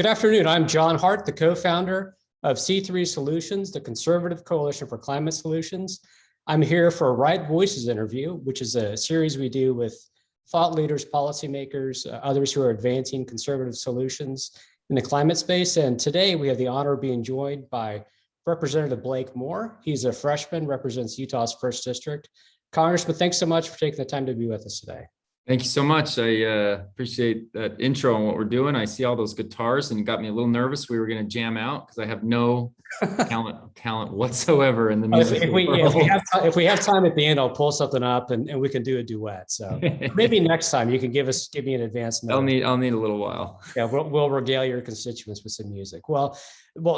Good afternoon. I'm John Hart, the co-founder of C3 Solutions, the Conservative Coalition for Climate Solutions. I'm here for a Right Voices interview, which is a series we do with thought leaders, policymakers, others who are advancing conservative solutions in the climate space. And today we have the honor of being joined by Representative Blake Moore. He's a freshman, represents Utah's 1st District. Congressman, thanks so much for taking the time to be with us today. Thank you so much. I appreciate that intro on what we're doing. I see all those guitars and it got me a little nervous. We were going to jam out because I have no talent whatsoever in the music world. If we have time at the end, I'll pull something up and we can do a duet. So maybe next time you can give me an advance notice. I'll need a little while. Yeah, we'll regale your constituents with some music. Well,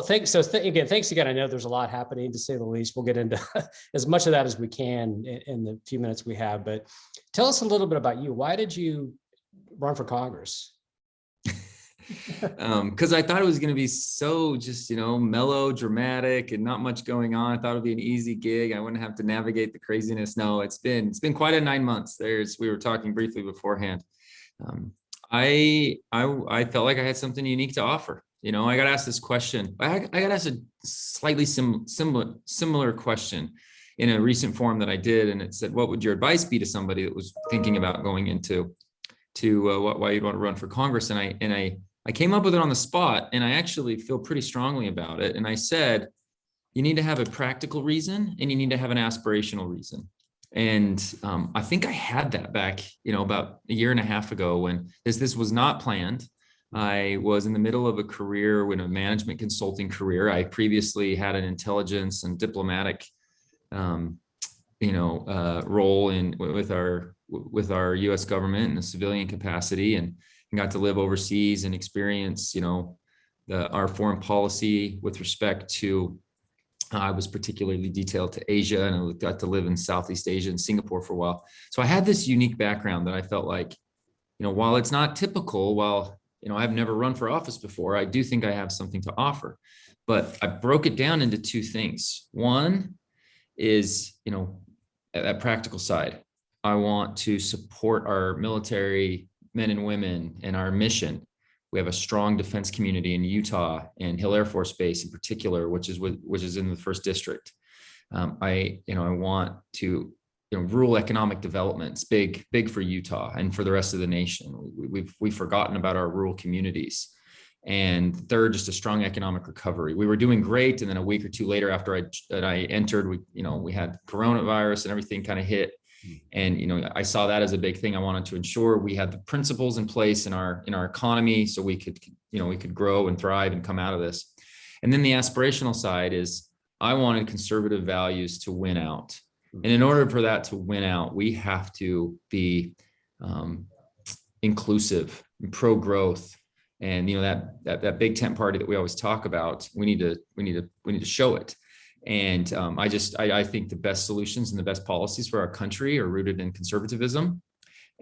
thanks. Thanks again. I know there's a lot happening, to say the least. We'll get into as much of that as we can in the few minutes we have. But tell us a little bit about you. Why did you run for Congress? Because I thought it was going to be so just, mellow, dramatic, and not much going on. I thought it'd be an easy gig. I wouldn't have to navigate the craziness. No, it's been quite a 9 months. We were talking briefly beforehand. I felt like I had something unique to offer. I got asked this question. I got asked a slightly similar question in a recent forum that I did, and it said, "What would your advice be to somebody that was thinking about going into why you'd want to run for Congress?" And I came up with it on the spot, and I actually feel pretty strongly about it. And I said, you need to have a practical reason, and you need to have an aspirational reason. And I think I had that back, about a year and a half ago when this was not planned. I was in the middle of a career, a management consulting career. I previously had an intelligence and diplomatic, role with our U.S. government in a civilian capacity, and got to live overseas and experience, our foreign policy with respect to. I was particularly detailed to Asia, and I got to live in Southeast Asia and Singapore for a while. So I had this unique background that I felt like, while it's not typical, I've never run for office before, I do think I have something to offer. But I broke it down into two things. One is, that practical side. I want to support our military men and women and our mission. We have a strong defense community in Utah and Hill Air Force Base in particular, which is in the 1st District. I want to, rural economic development's big for Utah and for the rest of the nation. We've forgotten about our rural communities. And third, just a strong economic recovery. We were doing great, and then a week or two later, after I entered, we had coronavirus and everything kind of hit. And I saw that as a big thing. I wanted to ensure we had the principles in place in our economy so we could grow and thrive and come out of this. And then the aspirational side is I wanted conservative values to win out. And in order for that to win out, we have to be inclusive and pro-growth. And that big tent party that we always talk about, we need to show it. And I think the best solutions and the best policies for our country are rooted in conservatism.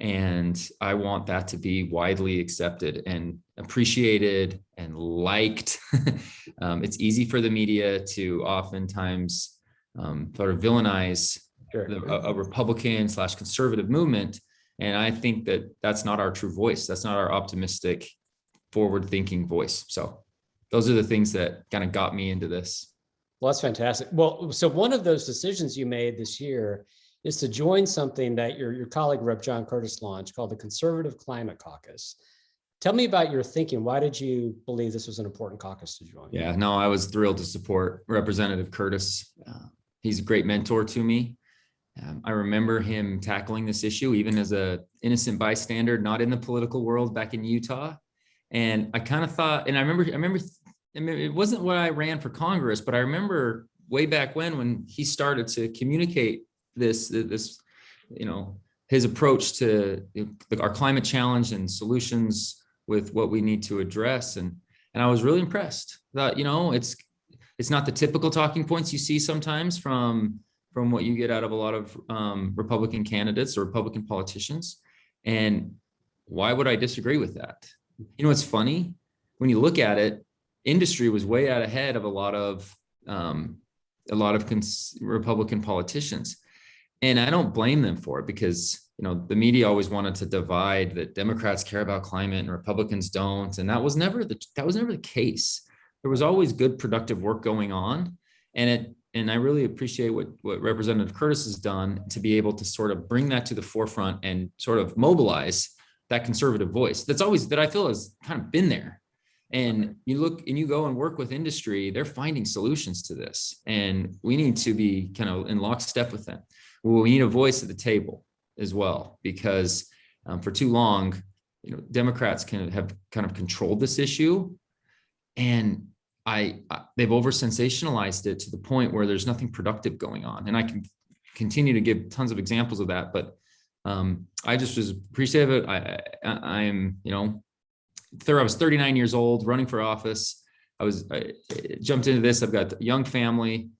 And I want that to be widely accepted and appreciated and liked. It's easy for the media to oftentimes sort of villainize a Republican/conservative movement. And I think that that's not our true voice. That's not our optimistic, forward-thinking voice. So those are the things that kind of got me into this. Well, that's fantastic. Well, so one of those decisions you made this year is to join something that your colleague, Rep. John Curtis, launched called the Conservative Climate Caucus. Tell me about your thinking. Why did you believe this was an important caucus to join? Yeah, no, I was thrilled to support Representative Curtis. He's a great mentor to me. I remember him tackling this issue even as an innocent bystander, not in the political world back in Utah. And I kind of thought, and I remember it wasn't what I ran for Congress, but I remember way back when he started to communicate this, his approach to our climate challenge and solutions with what we need to address. And I was really impressed that, it's not the typical talking points you see sometimes from what you get out of a lot of Republican candidates or Republican politicians. And why would I disagree with that? It's funny when you look at it, industry was way out ahead of a lot of Republican politicians. And I don't blame them for it because, the media always wanted to divide that Democrats care about climate and Republicans don't. And that was never the case. There was always good, productive work going on. And I really appreciate what Representative Curtis has done to be able to sort of bring that to the forefront and sort of mobilize that conservative voice that I feel has kind of been there. And you look and you go and work with industry, they're finding solutions to this. And we need to be kind of in lockstep with them. Well, we need a voice at the table as well, because for too long, Democrats have kind of controlled this issue, and they've over sensationalized it to the point where there's nothing productive going on. And I can continue to give tons of examples of that, but I just was appreciative of it. I was 39 years old, running for office. I jumped into this. I've got a young family.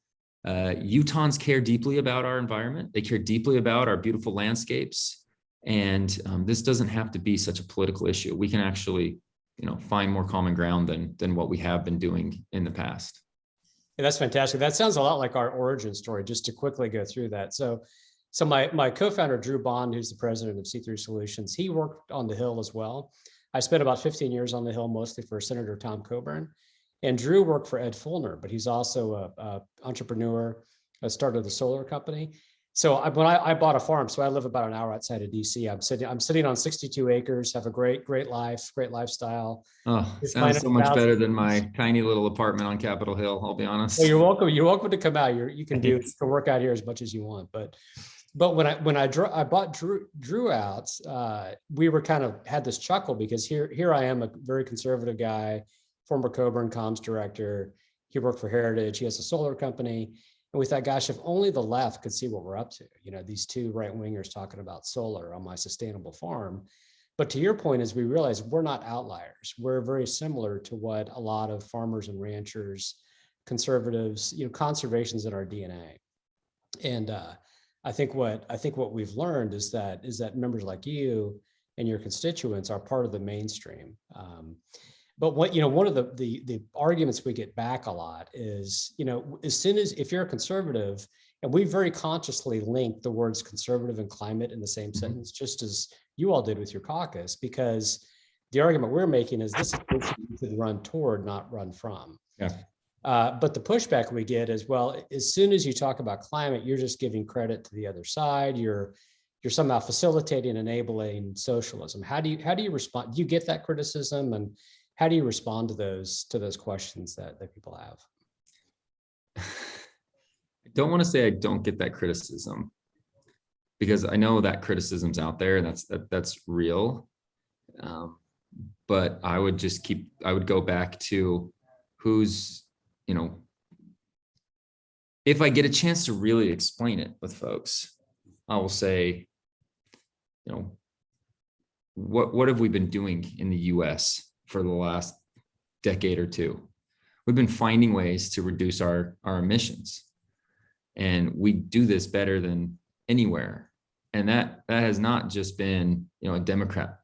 Utahns care deeply about our environment. They care deeply about our beautiful landscapes. And this doesn't have to be such a political issue. We can actually, find more common ground than what we have been doing in the past. Yeah, that's fantastic. That sounds a lot like our origin story, just to quickly go through that. So my co-founder, Drew Bond, who's the president of C3 Solutions, he worked on the Hill as well. I spent about 15 years on the Hill, mostly for Senator Tom Coburn. And Drew worked for Ed Fulner, but he's also an entrepreneur, started a solar company. So when I bought a farm, so I live about an hour outside of DC. I'm sitting on 62 acres, have a great life, great lifestyle. Oh, sounds so much better than my tiny little apartment on Capitol Hill, I'll be honest. Well, you're welcome. You're welcome to come out. You can work out here as much as you want. But when I bought Drew out, we were kind of had this chuckle, because here I am, a very conservative guy, former Coburn comms director. He worked for Heritage. He has a solar company. And we thought, gosh, if only the left could see what we're up to, these two right wingers talking about solar on my sustainable farm. But to your point, is we realize we're not outliers. We're very similar to what a lot of farmers and ranchers, conservatives, conservation's in our DNA. And I think what we've learned is that members like you and your constituents are part of the mainstream. But one of the arguments we get back a lot is, as soon as, if you're a conservative, and we very consciously link the words conservative and climate in the same sentence, just as you all did with your caucus, because the argument we're making is this is what you should run toward, not run from. Yeah. But the pushback we get is, well, as soon as you talk about climate, you're just giving credit to the other side. You're somehow facilitating, enabling socialism. How do you respond? Do you get that criticism, and how do you respond to those questions that people have? I don't want to say I don't get that criticism, because I know that criticism's out there, and that's real. But I would go back to who's, if I get a chance to really explain it with folks, I will say, what have we been doing in the US for the last decade or two? We've been finding ways to reduce our emissions, and we do this better than anywhere. And that has not just been, a Democrat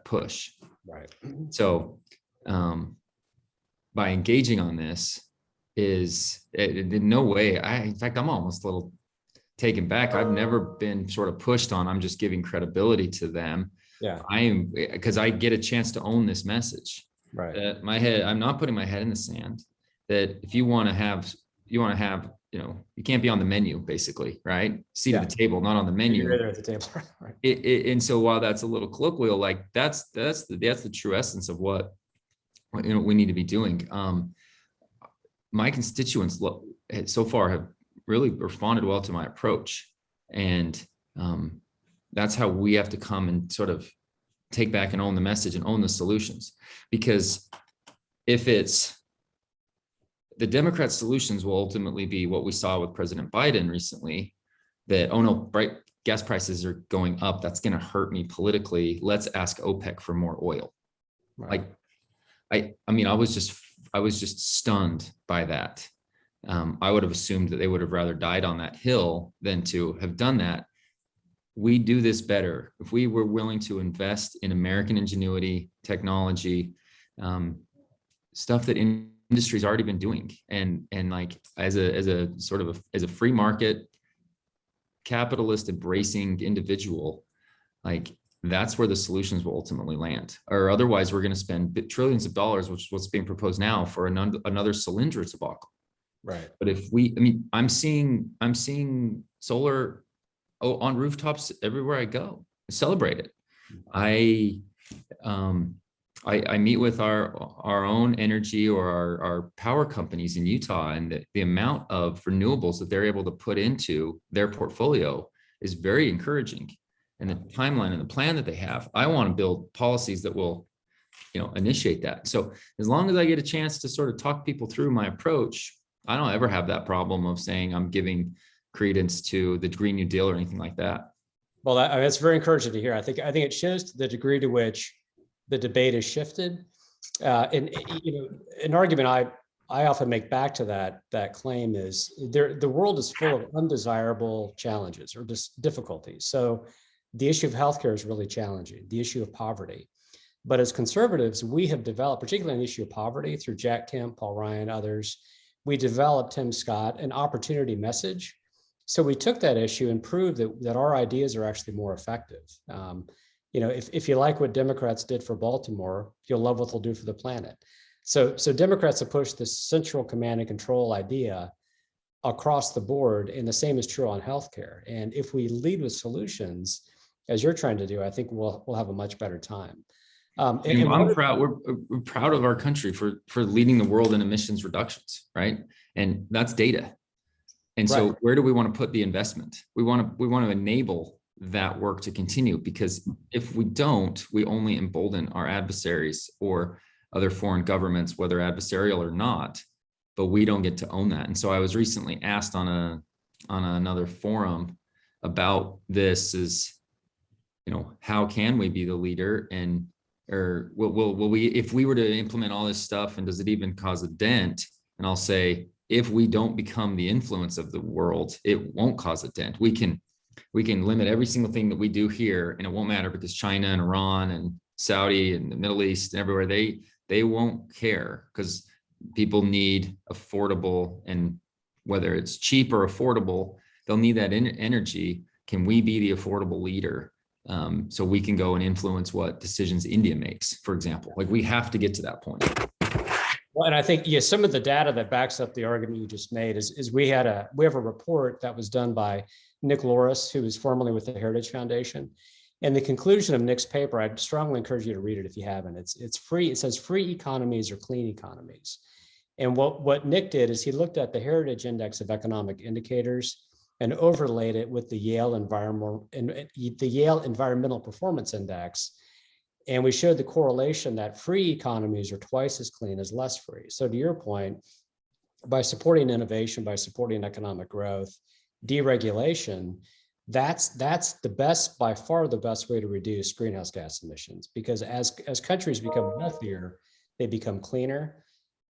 push. Right. So by engaging on this is in no way, in fact, I'm almost a little taken back. I've never been sort of pushed on. I'm just giving credibility to them. Yeah. Because I get a chance to own this message. Right. I'm not putting my head in the sand. That if you want to have, you can't be on the menu, basically, right? Seat at the table, not on the menu. You're there at the table, right? And so while that's a little colloquial, like that's the true essence of what we need to be doing. My constituents so far have really responded well to my approach, and that's how we have to come and sort of take back and own the message and own the solutions. Because if it's the Democrat solutions will ultimately be what we saw with President Biden recently, that, oh no, gas prices are going up, that's going to hurt me politically, let's ask OPEC for more oil. Right. Like, I was just stunned by that. I would have assumed that they would have rather died on that hill than to have done that. We do this better if we were willing to invest in American ingenuity, technology, stuff that industry's already been doing, and like as a free market, capitalist embracing individual, like that's where the solutions will ultimately land. Or otherwise, we're going to spend trillions of dollars, which is what's being proposed now, for another Solyndra debacle. Right. But if I mean, I'm seeing solar on rooftops everywhere I go. Celebrate it. I meet with our own energy or our power companies in Utah, and the amount of renewables that they're able to put into their portfolio is very encouraging. And the timeline and the plan that they have, I want to build policies that will, initiate that. So as long as I get a chance to sort of talk people through my approach, I don't ever have that problem of saying I'm giving credence to the Green New Deal or anything like that. Well, that's very encouraging to hear. I think it shows the degree to which the debate has shifted. And an argument I often make back to that claim is the world is full of undesirable challenges or just difficulties. So the issue of healthcare is really challenging, the issue of poverty. But as conservatives, we have developed, particularly on the issue of poverty, through Jack Kemp, Paul Ryan, others, we developed, Tim Scott, an opportunity message. So we took that issue and proved that our ideas are actually more effective. If you like what Democrats did for Baltimore, you'll love what they'll do for the planet. So Democrats have pushed this central command and control idea across the board, and the same is true on healthcare. And if we lead with solutions, as you're trying to do, I think we'll have a much better time. I'm proud. We're proud of our country for leading the world in emissions reductions, right? And that's data. And so right. Where do we want to put the investment? We want to enable that work to continue, because if we don't, we only embolden our adversaries or other foreign governments, whether adversarial or not, but we don't get to own that. And so I was recently asked on another forum about this is, how can we be the leader, and or will we, if we were to implement all this stuff, and does it even cause a dent? And I'll say, if we don't become the influence of the world, it won't cause a dent. We can limit every single thing that we do here, and it won't matter, because China and Iran and Saudi and the Middle East and everywhere, they won't care, because people need affordable, and whether it's cheap or affordable, they'll need that energy. Can we be the affordable leader? So we can go and influence what decisions India makes, for example. Like, we have to get to that point. Well, and I think, some of the data that backs up the argument you just made is we have a report that was done by Nick Loris, who is formerly with the Heritage Foundation. And the conclusion of Nick's paper, I'd strongly encourage you to read it if you haven't. It's free. It says free economies or clean economies. And what Nick did is he looked at the Heritage Index of Economic Indicators and overlaid it with the Yale Environmental Performance Index. And we showed the correlation that free economies are twice as clean as less free. So to your point, by supporting innovation, by supporting economic growth, deregulation, that's the best, by far the best way to reduce greenhouse gas emissions, because as countries become wealthier, they become cleaner.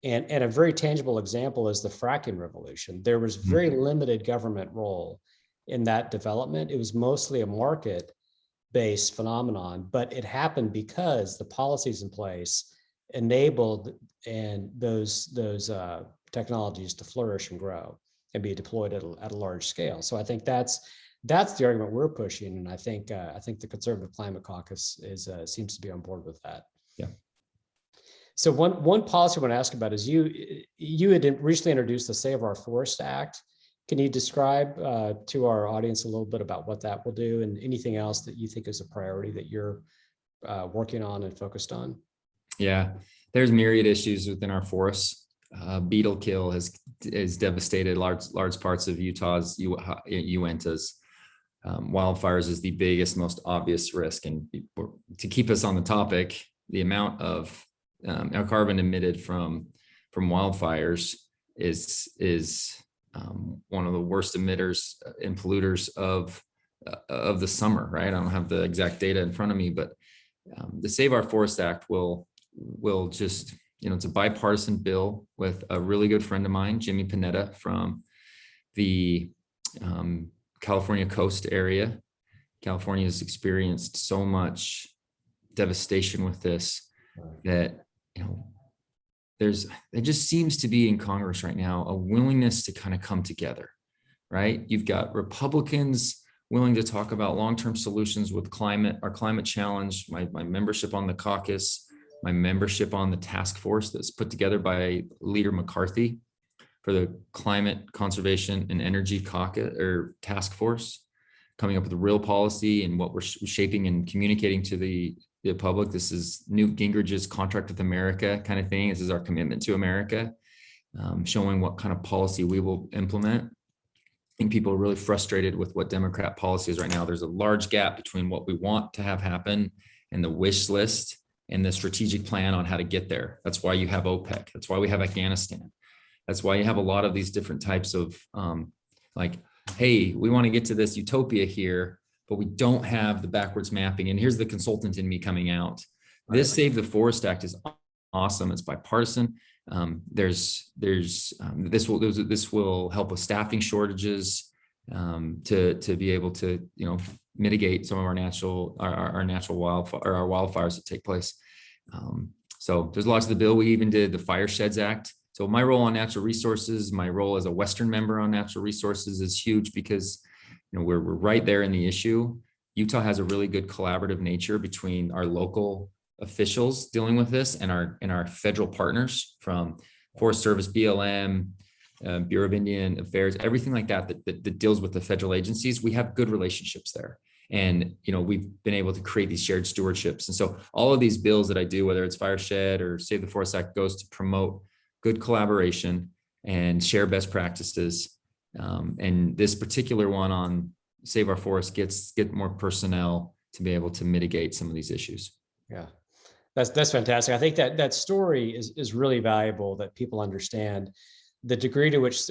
And a very tangible example is the fracking revolution. There was very limited government role in that development. It was mostly a market-based phenomenon, but it happened because the policies in place enabled and those technologies to flourish and grow and be deployed at a large scale. So I think that's the argument we're pushing, and I think the Conservative Climate Caucus seems to be on board with that. Yeah. So one policy I want to ask about is you had recently introduced the Save Our Forest Act. Can you describe to our audience a little bit about what that will do, and anything else that you think is a priority that you're working on and focused on? Yeah, there's myriad issues within our forests. Beetle kill has devastated large parts of Utah's Uintas. Wildfires is the biggest, most obvious risk. And to keep us on the topic, the amount of carbon emitted from wildfires is one of the worst emitters and polluters of the summer, right? I don't have the exact data in front of me, but the Save Our Forest Act will just, it's a bipartisan bill with a really good friend of mine, Jimmy Panetta, from the California coast area. California has experienced so much devastation with this that, there just seems to be in Congress right now a willingness to kind of come together, right? You've got Republicans willing to talk about long-term solutions with our climate challenge, my membership on the caucus, my membership on the task force that's put together by Leader McCarthy for the Climate Conservation and Energy Caucus or Task Force, coming up with real policy and what we're shaping and communicating to the public. This is Newt Gingrich's Contract with America kind of thing. This is our commitment to America, showing what kind of policy we will implement. I think people are really frustrated with what Democrat policy is right now. There's a large gap between what we want to have happen and the wish list and the strategic plan on how to get there. That's why you have OPEC. That's why we have Afghanistan. That's why you have a lot of these different types of like, hey, we want to get to this utopia here, but we don't have the backwards mapping. And here's the consultant in me coming out. This Save the Forest Act is awesome. It's bipartisan. This will help with staffing shortages to be able to mitigate some of our natural wildfires that take place. So there's lots of the bill. We even did the Firesheds Act. So my role on natural resources, my role as a Western member on natural resources is huge because we're right there in the issue. Utah has a really good collaborative nature between our local officials dealing with this and our federal partners from Forest Service, BLM, Bureau of Indian Affairs, everything like that deals with the federal agencies. We have good relationships there. And, we've been able to create these shared stewardships. And so all of these bills that I do, whether it's Fireshed or Save the Forest Act, goes to promote good collaboration and share best practices. And this particular one on Save Our Forest get more personnel to be able to mitigate some of these issues. Yeah, that's fantastic. I think that story is really valuable, that people understand the degree to which,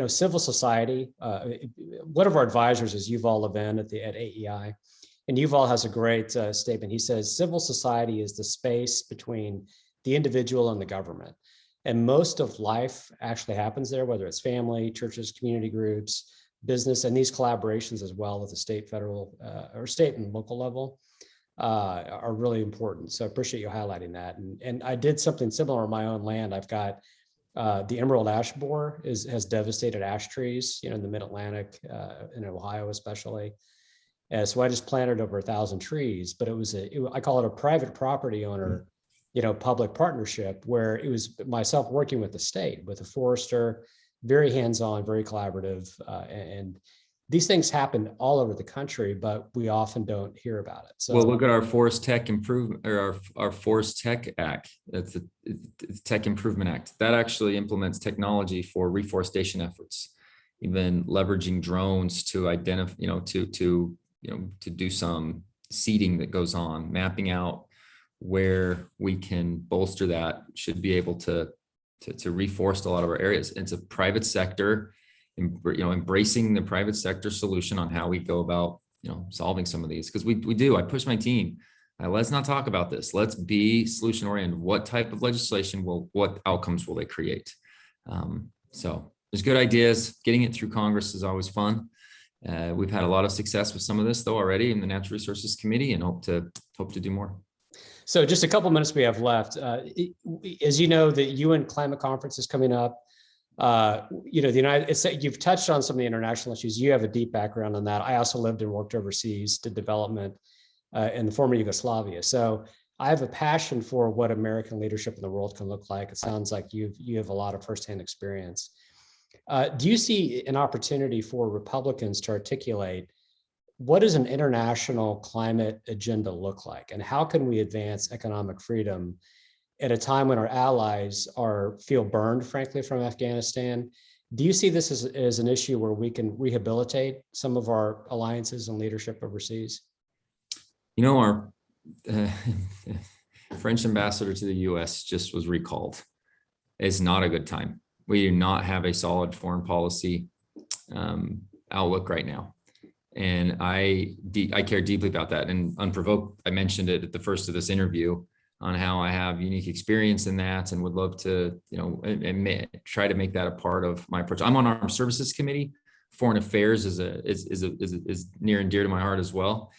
civil society, one of our advisors is Yuval Levin at AEI, and Yuval has a great statement. He says, civil society is the space between the individual and the government. And most of life actually happens there, whether it's family, churches, community groups, business, and these collaborations as well at the state, federal, or state and local level are really important. So I appreciate you highlighting that. And I did something similar on my own land. I've got the emerald ash borer has devastated ash trees, in the mid-Atlantic, in Ohio especially. So I just planted over 1,000 trees, but I call it a private property owner, public partnership, where it was myself working with the state, with a forester, very hands-on, very collaborative. And these things happen all over the country, but we often don't hear about it. So, well, look at our Forest Tech Improvement, or our Forest Tech Act. That's the Tech Improvement Act. That actually implements technology for reforestation efforts, even leveraging drones to identify, to do some seeding that goes on, mapping out where we can bolster that, should be able to reforest a lot of our areas. It's a private sector, embracing the private sector solution on how we go about, solving some of these. Because we do, I push my team, let's not talk about this. Let's be solution oriented. What type of legislation what outcomes will they create? So there's good ideas. Getting it through Congress is always fun. We've had a lot of success with some of this though already in the Natural Resources Committee, and hope to do more. So just a couple minutes we have left. As you know, the UN Climate Conference is coming up. You've touched on some of the international issues. You have a deep background on that. I also lived and worked overseas, did development in the former Yugoslavia. So I have a passion for what American leadership in the world can look like. It sounds like you have a lot of firsthand experience. Do you see an opportunity for Republicans to articulate what does an international climate agenda look like, and how can we advance economic freedom at a time when our allies feel burned, frankly, from Afghanistan? Do you see this as an issue where we can rehabilitate some of our alliances and leadership overseas? Our French ambassador to the U.S. just was recalled. It's not a good time. We do not have a solid foreign policy outlook right now. And I care deeply about that. And unprovoked, I mentioned it at the first of this interview on how I have unique experience in that and would love to, try to make that a part of my approach. I'm on Armed Services Committee. Foreign Affairs is near and dear to my heart as well.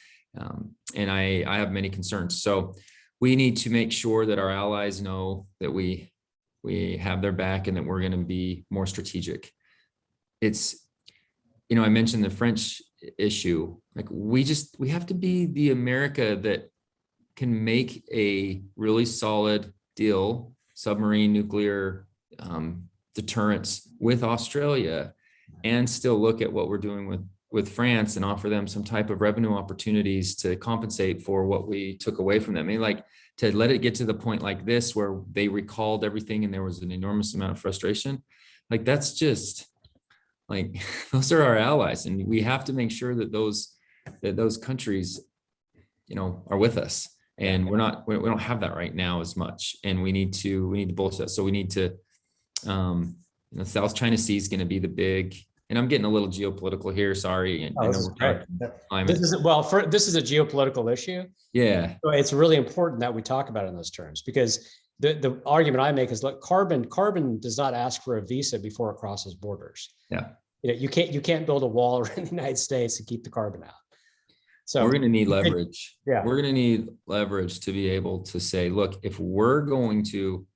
And I have many concerns. So we need to make sure that our allies know that we have their back and that we're going to be more strategic. I mentioned the French issue, like we have to be the America that can make a really solid deal, submarine nuclear deterrence with Australia, and still look at what we're doing with France and offer them some type of revenue opportunities to compensate for what we took away from them. I mean, like, to let it get to the point like this where they recalled everything and there was an enormous amount of frustration, like that's just like, those are our allies, and we have to make sure that those countries, are with us. And we don't have that right now as much, and we need to bolster that. So we need to, South China Sea is going to be the big, and I'm getting a little geopolitical here. Sorry. I know we're talking climate. This is a geopolitical issue. Yeah. So it's really important that we talk about it in those terms, because the argument I make is, look, carbon does not ask for a visa before it crosses borders. Yeah. You can't build a wall around the United States to keep the carbon out. So we're going to need leverage. Yeah. We're going to need leverage to be able to say, look, if we're going to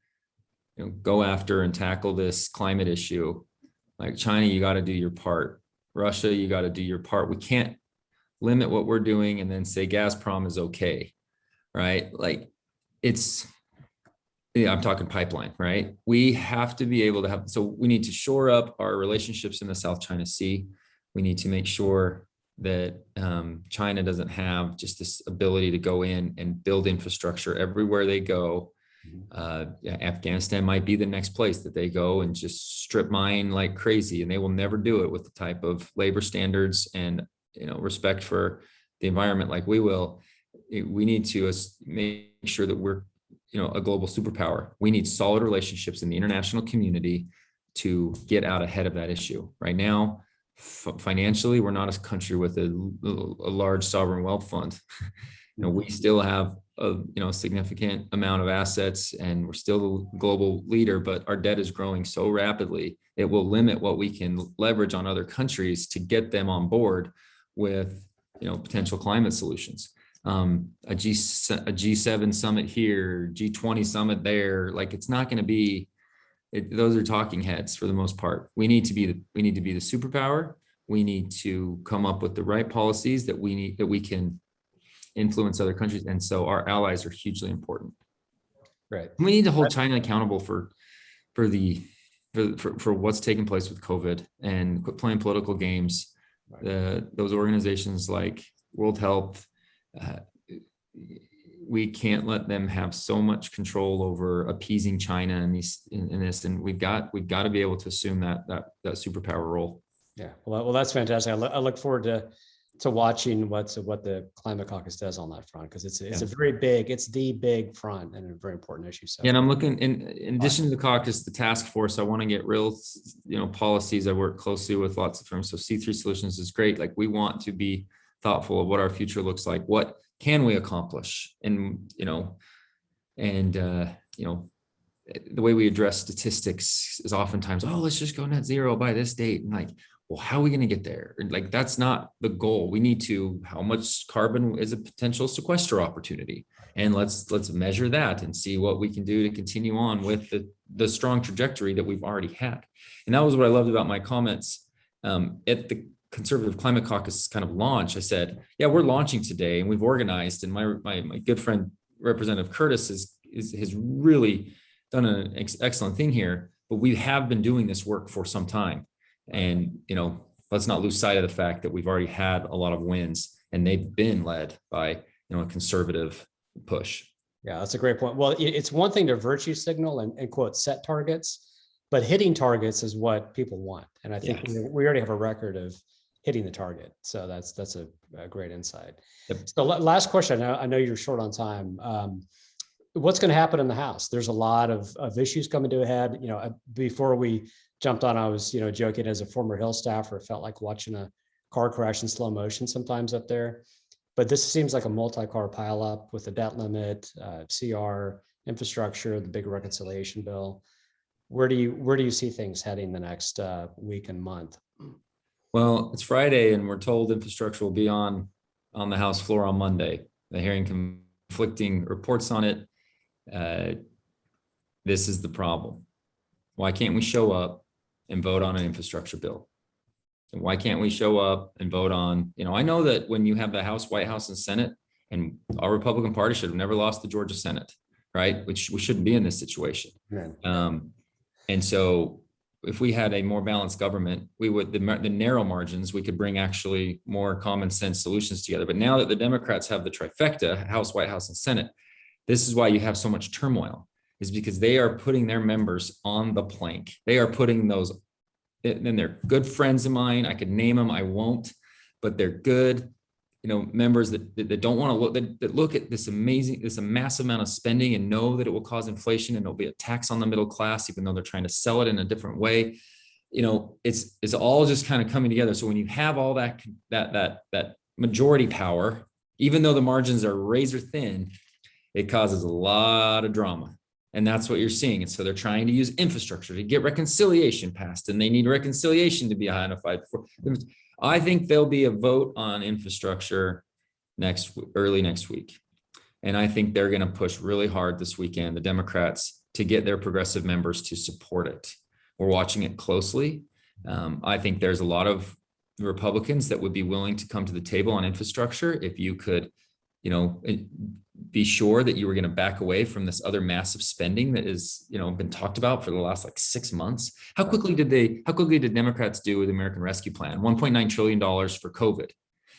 go after and tackle this climate issue, like China, you got to do your part. Russia, you got to do your part. We can't limit what we're doing and then say Gazprom is okay, right? Like, I'm talking pipeline, right? We have to be able to have, so we need to shore up our relationships in the South China Sea. We need to make sure that China doesn't have just this ability to go in and build infrastructure everywhere they go. Afghanistan might be the next place that they go and just strip mine like crazy, and they will never do it with the type of labor standards and respect for the environment like we will. We need to make sure that we're a global superpower. We need solid relationships in the international community to get out ahead of that issue. Right now, financially, we're not a country with a large sovereign wealth fund. We still have a significant amount of assets, and we're still the global leader, but our debt is growing so rapidly, it will limit what we can leverage on other countries to get them on board with potential climate solutions. A G7 summit here, G20 summit there, like it's not going to be, those are talking heads for the most part. We need to be the superpower. We need to come up with the right policies that we can influence other countries. And so our allies are hugely important. Right. We need to hold China accountable for what's taking place with COVID, and quit playing political games. Right. Those organizations like World Health, we can't let them have so much control over appeasing China in this, and we've got to be able to assume that superpower role. Yeah, well, that's fantastic. I look forward to watching what the Climate Caucus does on that front, because it's the big front and a very important issue. So yeah, and I'm looking in addition to the caucus, the task force. I want to get real, policies. I work closely with lots of firms. So C3 Solutions is great. Like, we want to be thoughtful of what our future looks like. What can we accomplish? And the way we address statistics is oftentimes, oh, let's just go net zero by this date. And like, well, how are we going to get there? And like, that's not the goal. We need to, how much carbon is a potential sequester opportunity? And let's measure that and see what we can do to continue on with the strong trajectory that we've already had. And that was what I loved about my comments at the Conservative Climate Caucus kind of launch. I said, yeah, we're launching today and we've organized, and my good friend, Representative Curtis has really done an excellent thing here, but we have been doing this work for some time. And, let's not lose sight of the fact that we've already had a lot of wins, and they've been led by, a conservative push. Yeah, that's a great point. Well, it's one thing to virtue signal and quote, set targets, but hitting targets is what people want. And I think we already have a record of hitting the target. So that's a great insight. Yep. So last question, I know you're short on time. What's going to happen in the House? There's a lot of issues coming to a head. Before we jumped on, I was, joking, as a former Hill staffer, it felt like watching a car crash in slow motion sometimes up there. But this seems like a multi-car pileup with the debt limit, CR, infrastructure, the big reconciliation bill. Where do you see things heading the next week and month? Well, it's Friday, and we're told infrastructure will be on the House floor on Monday. They're hearing conflicting reports on it. This is the problem. Why can't we show up and vote on an infrastructure bill? And why can't we show up and vote on, I know that when you have the House, White House, and Senate, and our Republican Party should have never lost the Georgia Senate, right? Which we shouldn't be in this situation. And so if we had a more balanced government, we would, the narrow margins, we could bring actually more common sense solutions together. But now that the Democrats have the trifecta, House, White House, and Senate, this is why you have so much turmoil, is because they are putting their members on the plank. They are putting those, and they're good friends of mine. I could name them, I won't, but they're good, members that don't want to look, that look at this massive amount of spending and know that it will cause inflation and it'll be a tax on the middle class, even though they're trying to sell it in a different way. It's all just kind of coming together. So when you have all that majority power, even though the margins are razor thin, it causes a lot of drama. And that's what you're seeing. And so they're trying to use infrastructure to get reconciliation passed, and they need reconciliation to be identified before. I think there'll be a vote on infrastructure early next week. And I think they're going to push really hard this weekend, the Democrats, to get their progressive members to support it. We're watching it closely. I think there's a lot of Republicans that would be willing to come to the table on infrastructure if you could, be sure that you were going to back away from this other massive spending that is, been talked about for the last 6 months. How quickly did Democrats do with the American Rescue Plan? $1.9 trillion for COVID.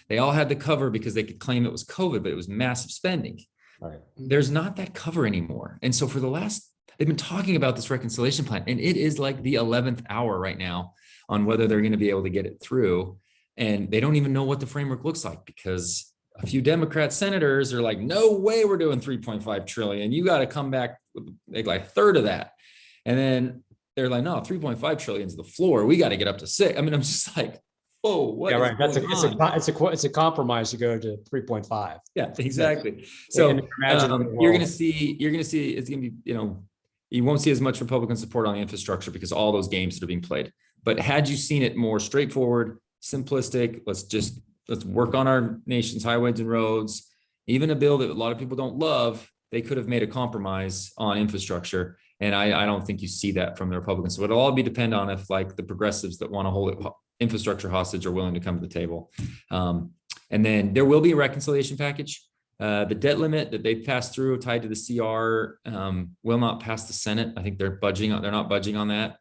They all had the cover because they could claim it was COVID, but it was massive spending. Right. There's not that cover anymore. And so they've been talking about this reconciliation plan, and it is like the 11th hour right now on whether they're going to be able to get it through. And they don't even know what the framework looks like, because a few Democrat senators are like, no way we're doing 3.5 trillion. You got to come back with like a third of that. And then they're like, no, 3.5 trillion is the floor. We got to get up to 6. I mean, I'm just like, whoa, what? Yeah, right. It's a compromise to go to 3.5. Yeah, exactly. So you're going to see it's going to be, you won't see as much Republican support on the infrastructure because all those games that are being played. But had you seen it more straightforward, simplistic, let's work on our nation's highways and roads, even a bill that a lot of people don't love, they could have made a compromise on infrastructure. And I don't think you see that from the Republicans. So it'll all be depend on if the progressives that want to hold infrastructure hostage are willing to come to the table. And then there will be a reconciliation package. The debt limit that they passed through tied to the CR will not pass the Senate. I think they're not budging on that.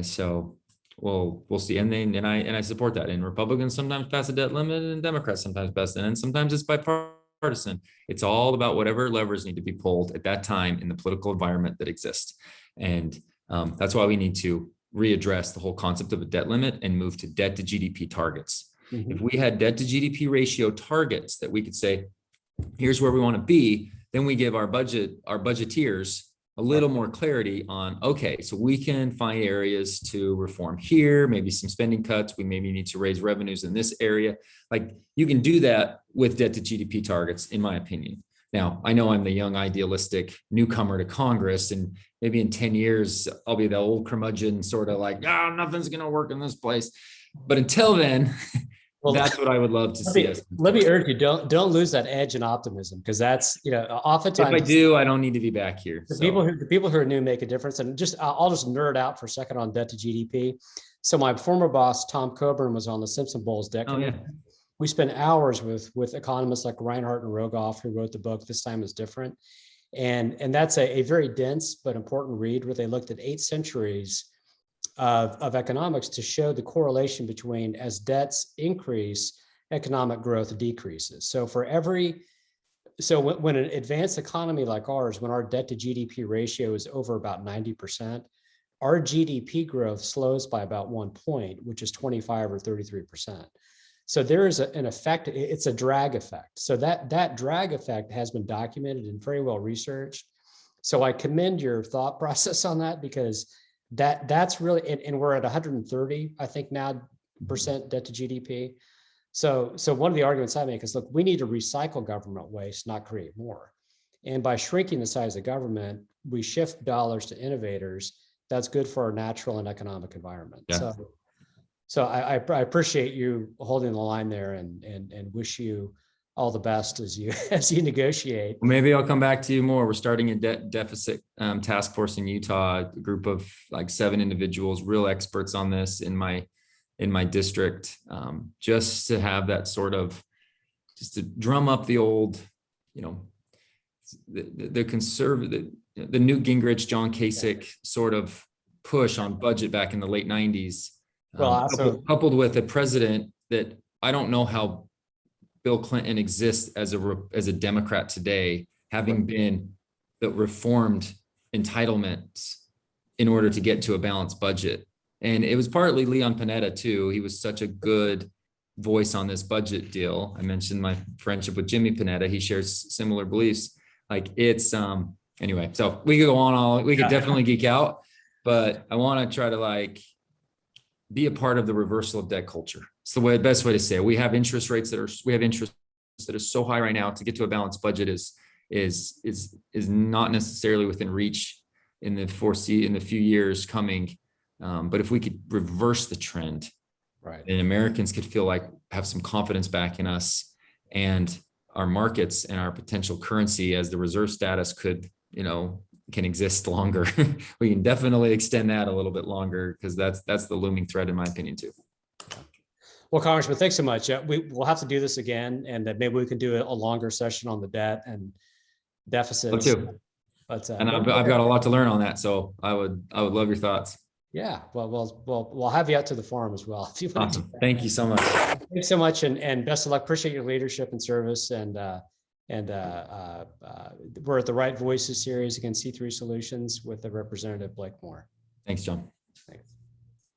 So we'll see. And I support that. And Republicans sometimes pass a debt limit, and Democrats sometimes pass it. And sometimes it's bipartisan. It's all about whatever levers need to be pulled at that time in the political environment that exists. And that's why we need to readdress the whole concept of a debt limit and move to debt to GDP targets. Mm-hmm. If we had debt to GDP ratio targets that we could say, here's where we want to be, then we give our budgeteers a little more clarity on, okay, so we can find areas to reform here, maybe some spending cuts. We maybe need to raise revenues in this area. Like, you can do that with debt to GDP targets, in my opinion. Now, I know I'm the young idealistic newcomer to Congress, and maybe in 10 years, I'll be the old curmudgeon sort of like, nothing's going to work in this place. But until then, that's what I would love to see. Let me urge you, don't lose that edge and optimism, because that's, oftentimes. If I do, I don't need to be back here. The people who are new make a difference. And I'll just nerd out for a second on debt to GDP. So my former boss, Tom Coburn, was on the Simpson Bowles debt committee. Yeah. We spent hours with economists like Reinhart and Rogoff, who wrote the book This Time Is Different. And that's a very dense but important read, where they looked at 8 centuries of economics to show the correlation between, as debts increase, economic growth decreases. So when an advanced economy like ours, when our debt to GDP ratio is over about 90%, our GDP growth slows by about 1 point, which is 25 or 33%. So there is an effect, it's a drag effect. So that drag effect has been documented and very well researched. So I commend your thought process on that, because that's really, and we're at 130, I think now, percent debt to GDP. So one of the arguments I make is, look, we need to recycle government waste, not create more. And by shrinking the size of government, we shift dollars to innovators. That's good for our natural and economic environment. Yeah. So I appreciate you holding the line there, and wish you all the best as you negotiate. Well, maybe I'll come back to you more. We're starting a debt deficit task force in Utah, a group of 7 individuals, real experts on this, in my in my district, just to have that sort of, just to drum up the old, the conservative, the Newt Gingrich, John Kasich sort of push on budget back in the late 90s, coupled with a president that I don't know how Bill Clinton exists as a Democrat today, having been the reformed entitlements in order to get to a balanced budget. And it was partly Leon Panetta too. He was such a good voice on this budget deal. I mentioned my friendship with Jimmy Panetta. He shares similar beliefs. Like it's, anyway, so we could go on we could definitely geek out, but I want to try to be a part of the reversal of debt culture. It's the best way to say it. We have interest rates that are so high right now. To get to a balanced budget is not necessarily within reach in the few years coming. But if we could reverse the trend, right, and Americans could have some confidence back in us and our markets and our potential currency as the reserve status can exist longer. We can definitely extend that a little bit longer, because that's the looming threat, in my opinion, too. Well, Congressman, thanks so much. We'll have to do this again, and maybe we can do a longer session on the debt and deficits. Too. But and I've got a lot to learn on that, so I would love your thoughts. Yeah, well, we'll have you out to the forum as well. Awesome. Thank you so much. Thanks so much, and best of luck. Appreciate your leadership and service. And we're at the Right Voices series against C3 Solutions with the Representative Blake Moore. Thanks, John. Thanks.